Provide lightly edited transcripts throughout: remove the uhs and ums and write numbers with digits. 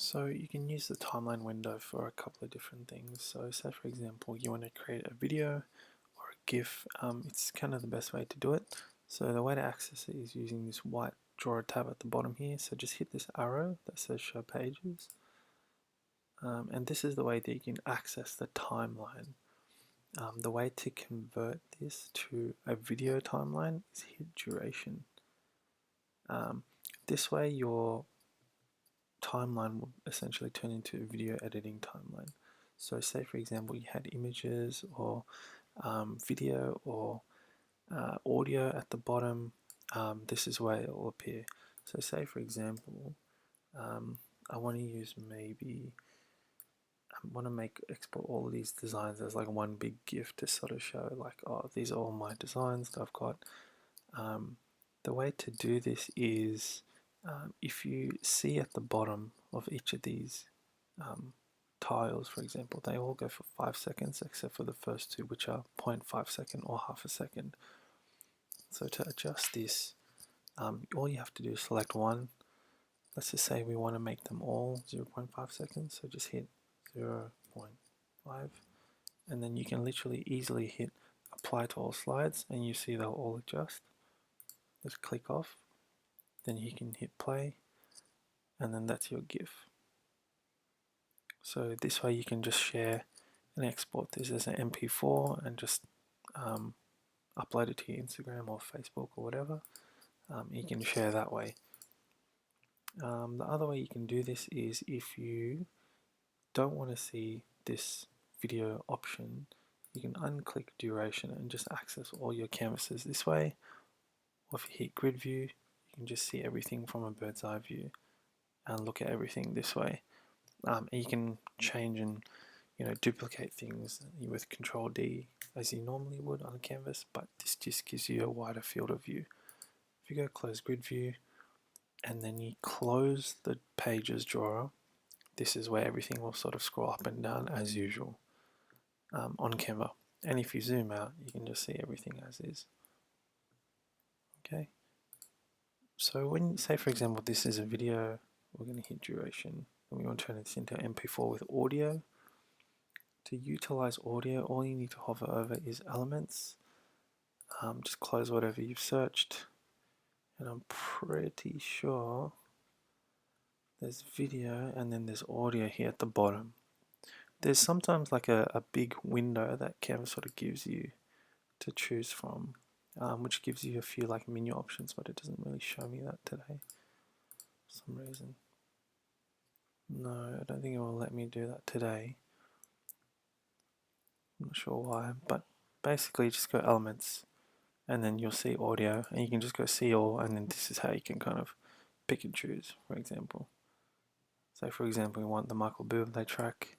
So you can use the timeline window for a couple of different things. So say for example you want to create a video or a GIF, it's kind of the best way to do it. So the way to access it is using this white drawer tab at the bottom here. So just hit this arrow that says show pages. And this is the way that you can access the timeline. The way to convert this to a video timeline is hit duration. This way your timeline will essentially turn into a video editing timeline. So say for example you had images or video or audio at the bottom, this is where it will appear. So say for example I want to use I want to export all of these designs as like one big GIF to sort of show like, oh, these are all my designs that I've got. The way to do this is if you see at the bottom of each of these tiles, for example, they all go for 5 seconds except for the first two, which are 0.5 second or half a second. So to adjust this, all you have to do is select one. Let's just say we want to make them all 0.5 seconds, so just hit 0.5 and then you can literally easily hit apply to all slides and you see they'll all adjust. Just click off, then you can hit play, and then that's your GIF. So this way you can just share and export this as an MP4 and just upload it to your Instagram or Facebook or whatever. You can share that way. The other way you can do this is if you don't want to see this video option, you can unclick duration and just access all your canvases this way. Or if you hit grid view, you can just see everything from a bird's eye view and look at everything this way. And you can change and duplicate things with Control D as you normally would on a canvas, but this just gives you a wider field of view. If you go close grid view and then you close the pages drawer, this is where everything will sort of scroll up and down as usual on Canva. And if you zoom out, you can just see everything as is. Okay. So when, say for example, this is a video, we're going to hit duration, and we want to turn this into MP4 with audio. To utilize audio, all you need to hover over is elements. Just close whatever you've searched, and I'm pretty sure there's video and then there's audio here at the bottom. There's sometimes like a big window that Canva sort of gives you to choose from, which gives you a few like menu options, but it doesn't really show me that today for some reason. No, I don't think it will let me do that today. I'm not sure why, but basically just go elements and then you'll see audio, and you can just go see all, and then this is how you can kind of pick and choose. For example, say for example we want the Michael Bublé track,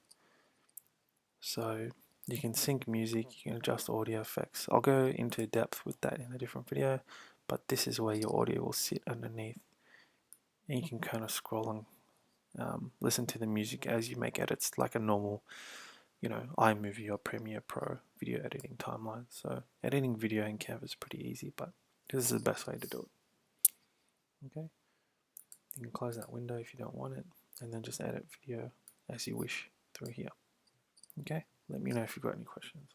so you can sync music, you can adjust audio effects. I'll go into depth with that in a different video, but this is where your audio will sit underneath, and you can kind of scroll and listen to the music as you make edits like a normal iMovie or Premiere Pro video editing timeline. So editing video in Canva is pretty easy, but this is the best way to do it. Okay, you can close that window if you don't want it, and then just edit video as you wish through here. Okay, let me know if you've got any questions.